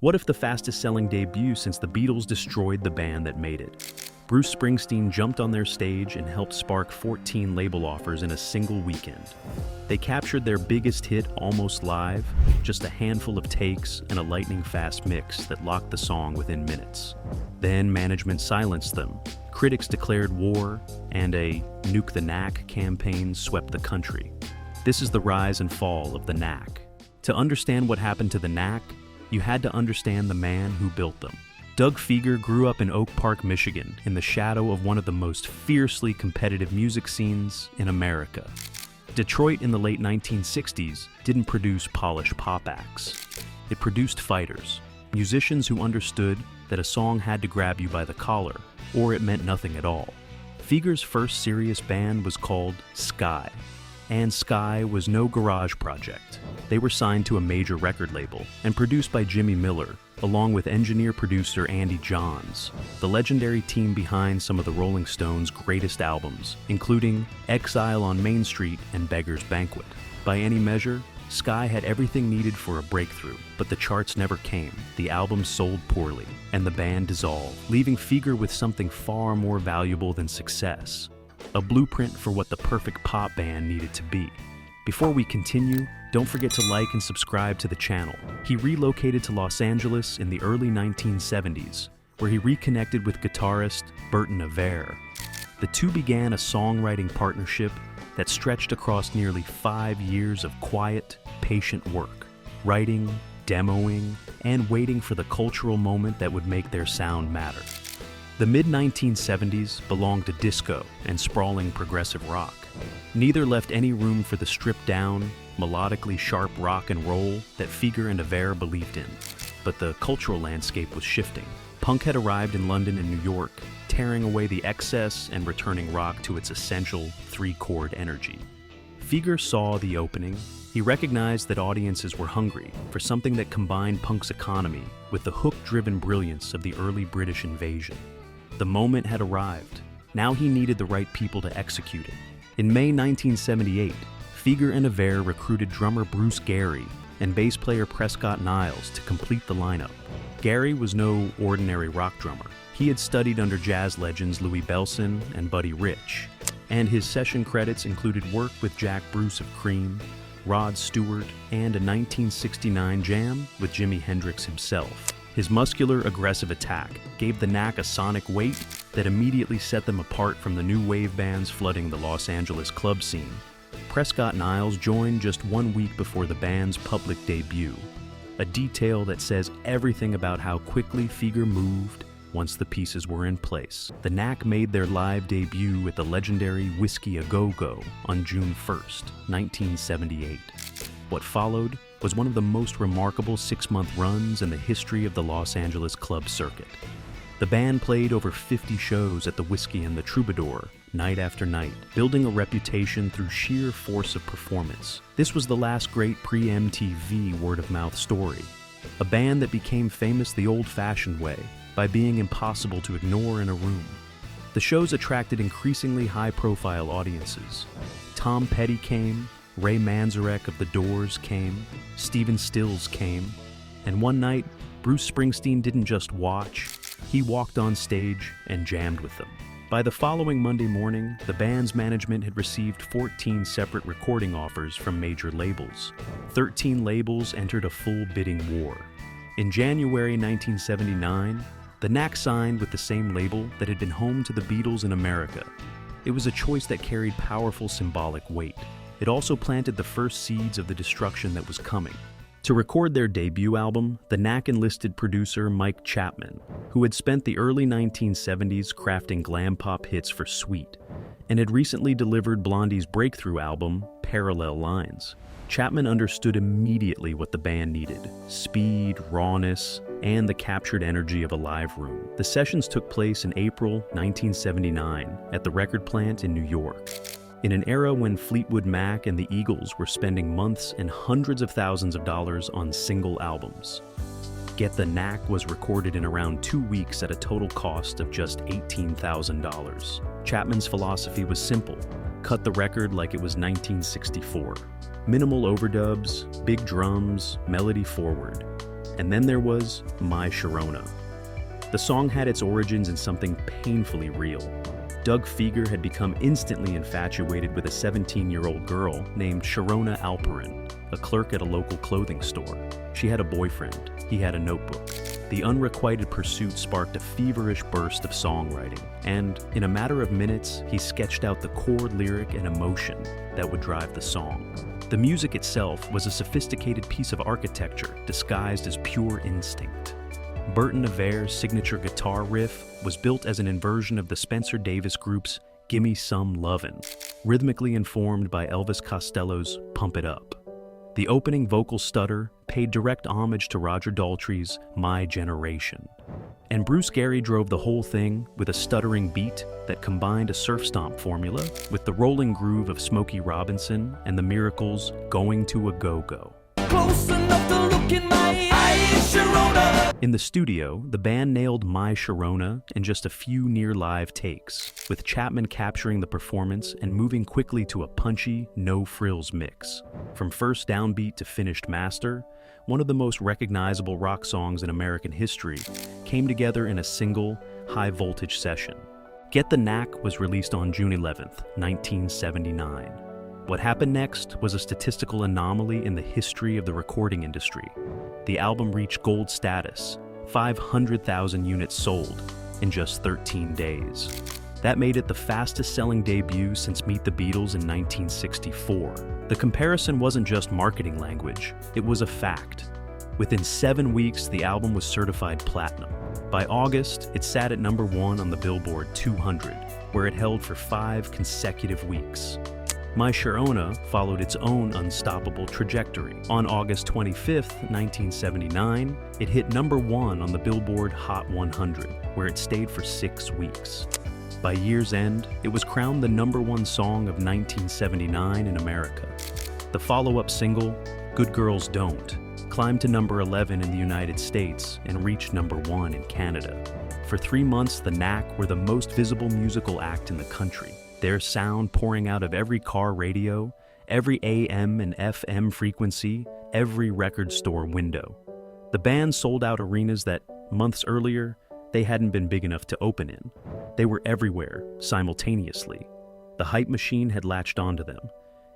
What if the fastest-selling debut since the Beatles destroyed the band that made it? Bruce Springsteen jumped on their stage and helped spark 14 label offers in a single weekend. They captured their biggest hit almost live, just a handful of takes and a lightning-fast mix that locked the song within minutes. Then management silenced them, critics declared war, and a Knuke the Knack campaign swept the country. This is the rise and fall of the Knack. To understand what happened to the Knack, you had to understand the man who built them. Doug Fieger grew up in Oak Park, Michigan, in the shadow of one of the most fiercely competitive music scenes in America. Detroit in the late 1960s didn't produce polished pop acts. It produced fighters, musicians who understood that a song had to grab you by the collar, or it meant nothing at all. Fieger's first serious band was called Sky, and Sky was no garage project. They were signed to a major record label and produced by Jimmy Miller, along with engineer-producer Andy Johns, the legendary team behind some of the Rolling Stones' greatest albums, including Exile on Main Street and Beggar's Banquet. By any measure, Sky had everything needed for a breakthrough, but the charts never came, the album sold poorly, and the band dissolved, leaving Fieger with something far more valuable than success: a blueprint for what the perfect pop band needed to be. Before we continue, don't forget to like and subscribe to the channel. He relocated to Los Angeles in the early 1970s, where he reconnected with guitarist Burton Avere. The two began a songwriting partnership that stretched across nearly 5 years of quiet, patient work, writing, demoing, and waiting for the cultural moment that would make their sound matter. The mid-1970s belonged to disco and sprawling progressive rock. Neither left any room for the stripped-down, melodically sharp rock and roll that Fieger and Avere believed in. But the cultural landscape was shifting. Punk had arrived in London and New York, tearing away the excess and returning rock to its essential three-chord energy. Fieger saw the opening. He recognized that audiences were hungry for something that combined punk's economy with the hook-driven brilliance of the early British invasion. The moment had arrived. Now he needed the right people to execute it. In May 1978, Fieger and Avere recruited drummer Bruce Gary and bass player Prescott Niles to complete the lineup. Gary was no ordinary rock drummer. He had studied under jazz legends Louis Bellson and Buddy Rich, and his session credits included work with Jack Bruce of Cream, Rod Stewart, and a 1969 jam with Jimi Hendrix himself. His muscular, aggressive attack gave the Knack a sonic weight that immediately set them apart from the new wave bands flooding the Los Angeles club scene. Prescott Niles joined just 1 week before the band's public debut, a detail that says everything about how quickly Fieger moved once the pieces were in place. The Knack made their live debut at the legendary Whiskey A Go-Go on June 1st, 1978. What followed was one of the most remarkable 6-month runs in the history of the Los Angeles club circuit. The band played over 50 shows at the Whiskey and the Troubadour, night after night, building a reputation through sheer force of performance. This was the last great pre-MTV word-of-mouth story. A band that became famous the old-fashioned way, by being impossible to ignore in a room. The shows attracted increasingly high-profile audiences. Tom Petty came, Ray Manzarek of The Doors came, Stephen Stills came, and one night, Bruce Springsteen didn't just watch, he walked on stage and jammed with them. By the following Monday morning, the band's management had received 14 separate recording offers from major labels. 13 labels entered a full bidding war. In January 1979, the Knack signed with the same label that had been home to the Beatles in America. It was a choice that carried powerful symbolic weight. It also planted the first seeds of the destruction that was coming. To record their debut album, the Knack enlisted producer Mike Chapman, who had spent the early 1970s crafting glam pop hits for Sweet, and had recently delivered Blondie's breakthrough album, Parallel Lines. Chapman understood immediately what the band needed: speed, rawness, and the captured energy of a live room. The sessions took place in April 1979 at the record plant in New York. In an era when Fleetwood Mac and the Eagles were spending months and hundreds of thousands of dollars on single albums. Get the Knack was recorded in around 2 weeks at a total cost of just $18,000. Chapman's philosophy was simple: cut the record like it was 1964. Minimal overdubs, big drums, melody forward. And then there was My Sharona. The song had its origins in something painfully real. Doug Fieger had become instantly infatuated with a 17-year-old girl named Sharona Alperin, a clerk at a local clothing store. She had a boyfriend. He had a notebook. The unrequited pursuit sparked a feverish burst of songwriting, and in a matter of minutes, he sketched out the chord, lyric, and emotion that would drive the song. The music itself was a sophisticated piece of architecture disguised as pure instinct. Burton Avere's signature guitar riff was built as an inversion of the Spencer Davis Group's Gimme Some Lovin', rhythmically informed by Elvis Costello's Pump It Up. The opening vocal stutter paid direct homage to Roger Daltrey's My Generation. And Bruce Gary drove the whole thing with a stuttering beat that combined a surf stomp formula with the rolling groove of Smokey Robinson and the Miracles' Going to a Go-Go. Close enough to look in my eyes, Sharona. In the studio, the band nailed My Sharona in just a few near-live takes, with Chapman capturing the performance and moving quickly to a punchy, no-frills mix. From first downbeat to finished master, one of the most recognizable rock songs in American history came together in a single, high-voltage session. Get the Knack was released on June 11th, 1979. What happened next was a statistical anomaly in the history of the recording industry. The album reached gold status, 500,000 units sold in just 13 days. That made it the fastest-selling debut since Meet the Beatles in 1964. The comparison wasn't just marketing language, it was a fact. Within 7 weeks, the album was certified platinum. By August, it sat at #1 on the Billboard 200, where it held for 5 consecutive weeks. My Sharona followed its own unstoppable trajectory. On August 25th, 1979, it hit #1 on the Billboard Hot 100, where it stayed for 6 weeks. By year's end, it was crowned the #1 song of 1979 in America. The follow-up single, Good Girls Don't, climbed to #11 in the United States and reached #1 in Canada. For 3 months, the Knack were the most visible musical act in the country. Their sound pouring out of every car radio, every AM and FM frequency, every record store window. The band sold out arenas that, months earlier, they hadn't been big enough to open in. They were everywhere, simultaneously. The hype machine had latched onto them,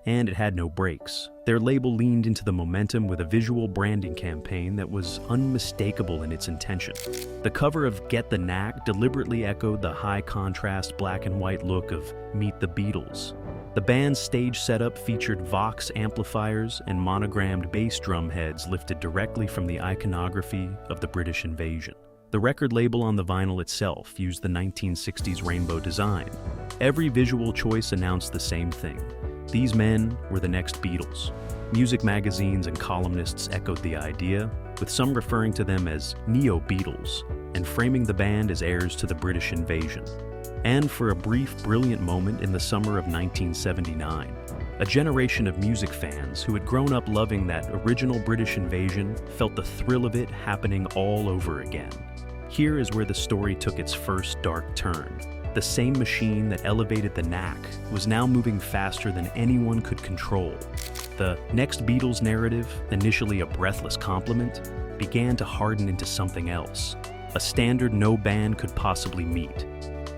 and it had no brakes. Their label leaned into the momentum with a visual branding campaign that was unmistakable in its intention. The cover of Get the Knack deliberately echoed the high-contrast black and white look of Meet the Beatles. The band's stage setup featured Vox amplifiers and monogrammed bass drum heads lifted directly from the iconography of the British invasion. The record label on the vinyl itself used the 1960s rainbow design. Every visual choice announced the same thing. These men were the next Beatles. Music magazines and columnists echoed the idea, with some referring to them as Neo-Beatles and framing the band as heirs to the British invasion. And for a brief, brilliant moment in the summer of 1979, a generation of music fans who had grown up loving that original British invasion felt the thrill of it happening all over again. Here is where the story took its first dark turn. The same machine that elevated the Knack was now moving faster than anyone could control. The next Beatles narrative, initially a breathless compliment, began to harden into something else, a standard no band could possibly meet,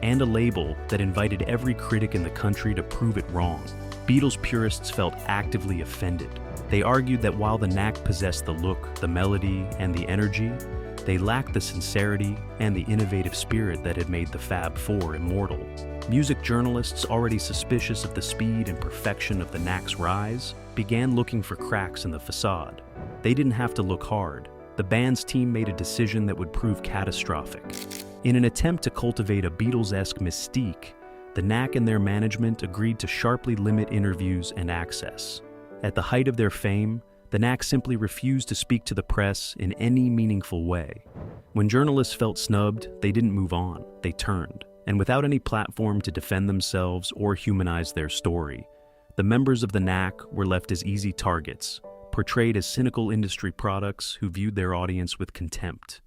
and a label that invited every critic in the country to prove it wrong. Beatles purists felt actively offended. They argued that while the Knack possessed the look, the melody, and the energy, they lacked the sincerity and the innovative spirit that had made the Fab Four immortal. Music journalists, already suspicious of the speed and perfection of the Knack's rise, began looking for cracks in the facade. They didn't have to look hard. The band's team made a decision that would prove catastrophic. In an attempt to cultivate a Beatles-esque mystique, the Knack and their management agreed to sharply limit interviews and access. At the height of their fame, the Knack simply refused to speak to the press in any meaningful way. When journalists felt snubbed, they didn't move on, they turned. And without any platform to defend themselves or humanize their story, the members of the Knack were left as easy targets, portrayed as cynical industry products who viewed their audience with contempt.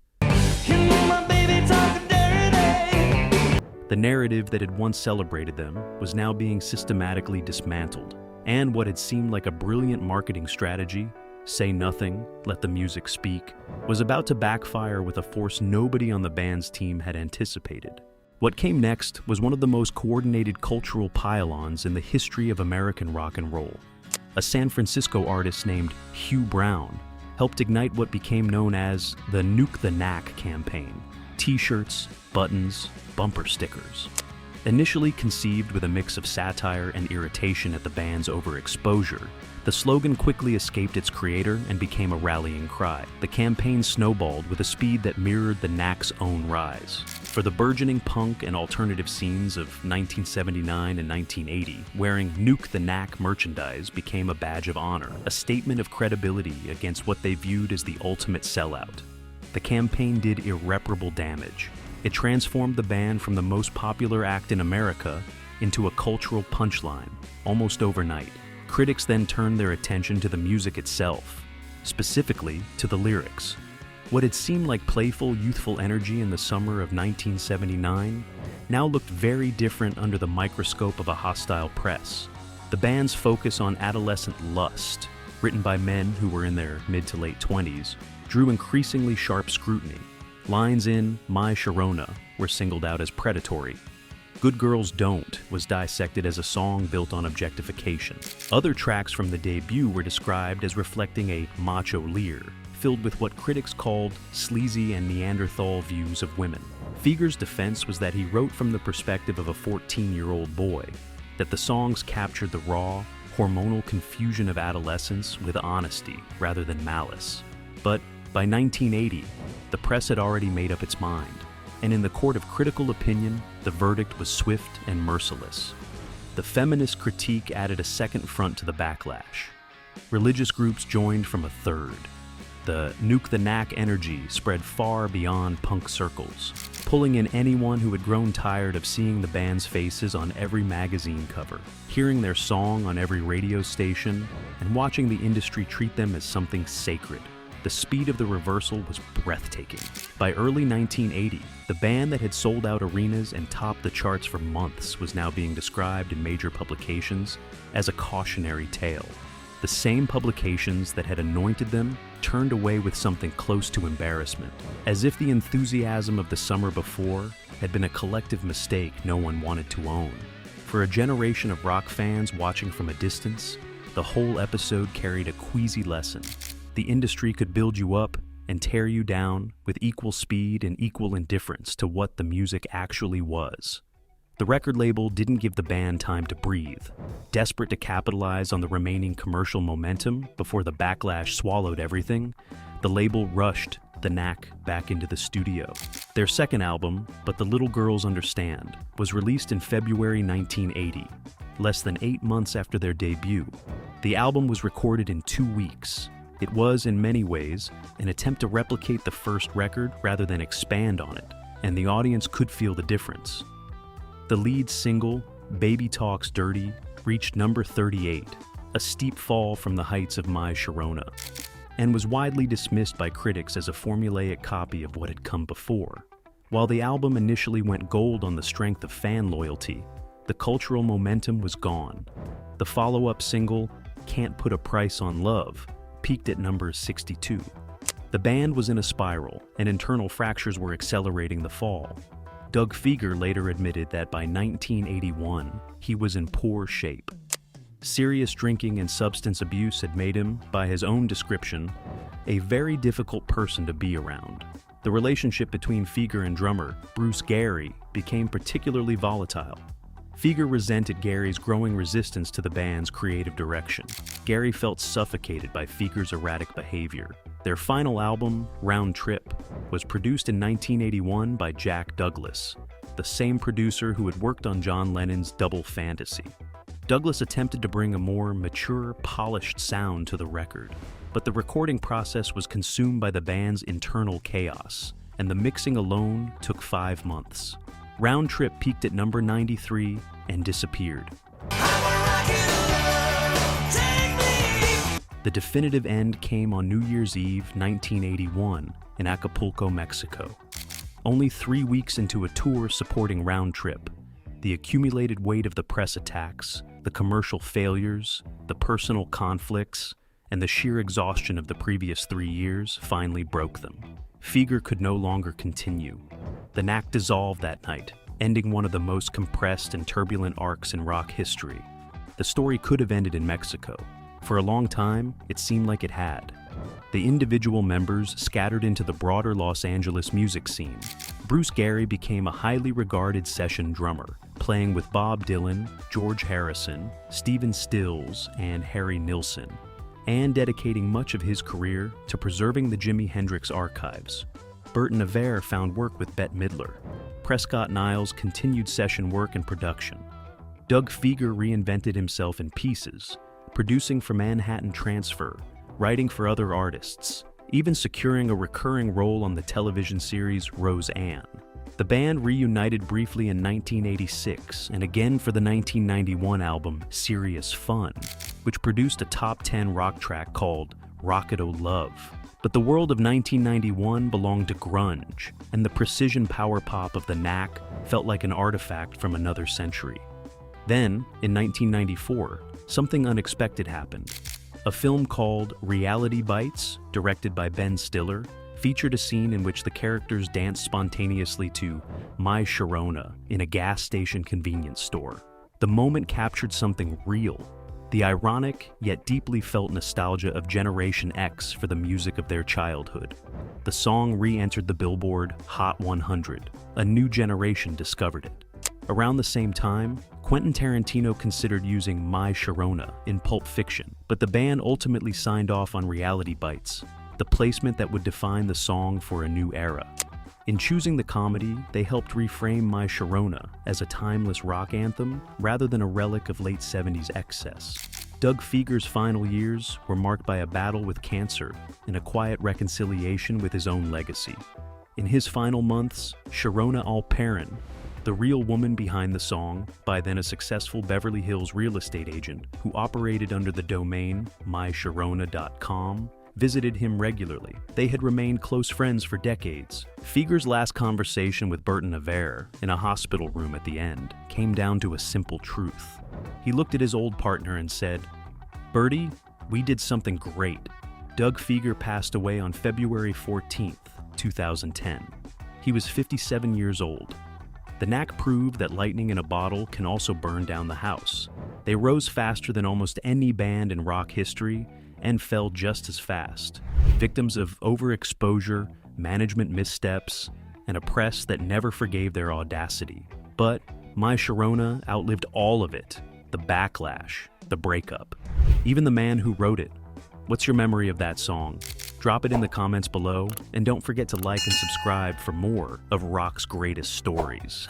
The narrative that had once celebrated them was now being systematically dismantled, and what had seemed like a brilliant marketing strategy say nothing, let the music speak, was about to backfire with a force nobody on the band's team had anticipated. What came next was one of the most coordinated cultural pile-ons in the history of American rock and roll. A San Francisco artist named Hugh Brown helped ignite what became known as the Knuke the Knack campaign. T-shirts, buttons, bumper stickers. Initially conceived with a mix of satire and irritation at the band's overexposure, the slogan quickly escaped its creator and became a rallying cry. The campaign snowballed with a speed that mirrored the Knack's own rise. For the burgeoning punk and alternative scenes of 1979 and 1980, wearing Knuke the Knack merchandise became a badge of honor, a statement of credibility against what they viewed as the ultimate sellout. The campaign did irreparable damage. It transformed the band from the most popular act in America into a cultural punchline, almost overnight. Critics then turned their attention to the music itself, specifically to the lyrics. What had seemed like playful, youthful energy in the summer of 1979 now looked very different under the microscope of a hostile press. The band's focus on adolescent lust, written by men who were in their mid to late 20s, drew increasingly sharp scrutiny. Lines in My Sharona were singled out as predatory. Good Girls Don't was dissected as a song built on objectification. Other tracks from the debut were described as reflecting a macho leer, filled with what critics called sleazy and Neanderthal views of women. Feger's defense was that he wrote from the perspective of a 14-year-old boy, that the songs captured the raw, hormonal confusion of adolescence with honesty rather than malice. But by 1980, the press had already made up its mind, and in the court of critical opinion, the verdict was swift and merciless. The feminist critique added a second front to the backlash. Religious groups joined from a third. The Knuke the Knack energy spread far beyond punk circles, pulling in anyone who had grown tired of seeing the band's faces on every magazine cover, hearing their song on every radio station, and watching the industry treat them as something sacred. The speed of the reversal was breathtaking. By early 1980, the band that had sold out arenas and topped the charts for months was now being described in major publications as a cautionary tale. The same publications that had anointed them turned away with something close to embarrassment, as if the enthusiasm of the summer before had been a collective mistake no one wanted to own. For a generation of rock fans watching from a distance, the whole episode carried a queasy lesson. The industry could build you up and tear you down with equal speed and equal indifference to what the music actually was. The record label didn't give the band time to breathe. Desperate to capitalize on the remaining commercial momentum before the backlash swallowed everything, the label rushed the Knack back into the studio. Their second album, But the Little Girls Understand, was released in February 1980, less than 8 months after their debut. The album was recorded in 2 weeks. It was, in many ways, an attempt to replicate the first record rather than expand on it, and the audience could feel the difference. The lead single, Baby Talks Dirty, reached number 38, a steep fall from the heights of My Sharona, and was widely dismissed by critics as a formulaic copy of what had come before. While the album initially went gold on the strength of fan loyalty, the cultural momentum was gone. The follow-up single, Can't Put a Price on Love, peaked at number 62. The band was in a spiral, and internal fractures were accelerating the fall. Doug Feger later admitted that by 1981, he was in poor shape. Serious drinking and substance abuse had made him, by his own description, a very difficult person to be around. The relationship between Feger and drummer Bruce Gary became particularly volatile. Feger resented Gary's growing resistance to the band's creative direction. Gary felt suffocated by Feger's erratic behavior. Their final album, Round Trip, was produced in 1981 by Jack Douglas, the same producer who had worked on John Lennon's Double Fantasy. Douglas attempted to bring a more mature, polished sound to the record, but the recording process was consumed by the band's internal chaos, and the mixing alone took 5 months. Round Trip peaked at number 93 and disappeared. The definitive end came on New Year's Eve 1981 in Acapulco, Mexico. Only 3 weeks into a tour supporting Round Trip, the accumulated weight of the press attacks, the commercial failures, the personal conflicts, and the sheer exhaustion of the previous 3 years finally broke them. Feger could no longer continue. The Knack dissolved that night, ending one of the most compressed and turbulent arcs in rock history. The story could have ended in Mexico. For a long time, it seemed like it had. The individual members scattered into the broader Los Angeles music scene. Bruce Gary became a highly regarded session drummer, playing with Bob Dylan, George Harrison, Stephen Stills, and Harry Nilsson, and dedicating much of his career to preserving the Jimi Hendrix archives. Burton Avere found work with Bette Midler. Prescott Niles continued session work and production. Doug Feger reinvented himself in pieces, producing for Manhattan Transfer, writing for other artists, even securing a recurring role on the television series Roseanne. The band reunited briefly in 1986 and again for the 1991 album Serious Fun, which produced a top 10 rock track called Rocket O' Love. But the world of 1991 belonged to grunge, and the precision power pop of the Knack felt like an artifact from another century. Then, in 1994, something unexpected happened. A film called Reality Bites, directed by Ben Stiller, featured a scene in which the characters danced spontaneously to My Sharona in a gas station convenience store. The moment captured something real, the ironic yet deeply felt nostalgia of Generation X for the music of their childhood. The song re-entered the Billboard Hot 100. A new generation discovered it. Around the same time, Quentin Tarantino considered using My Sharona in Pulp Fiction, but the band ultimately signed off on Reality Bites, the placement that would define the song for a new era. In choosing the comedy, they helped reframe My Sharona as a timeless rock anthem rather than a relic of late 70s excess. Doug Feger's final years were marked by a battle with cancer and a quiet reconciliation with his own legacy. In his final months, Sharona Alperin, the real woman behind the song, by then a successful Beverly Hills real estate agent who operated under the domain mysharona.com, visited him regularly. They had remained close friends for decades. Feger's last conversation with Burton Avere, in a hospital room at the end, came down to a simple truth. He looked at his old partner and said, "Bertie, we did something great." Doug Feger passed away on February 14th, 2010. He was 57 years old. The Knack proved that lightning in a bottle can also burn down the house. They rose faster than almost any band in rock history and fell just as fast, victims of overexposure, management missteps, and a press that never forgave their audacity. But My Sharona outlived all of it, the backlash, the breakup, even the man who wrote it. What's your memory of that song? Drop it in the comments below, and don't forget to like and subscribe for more of rock's greatest stories.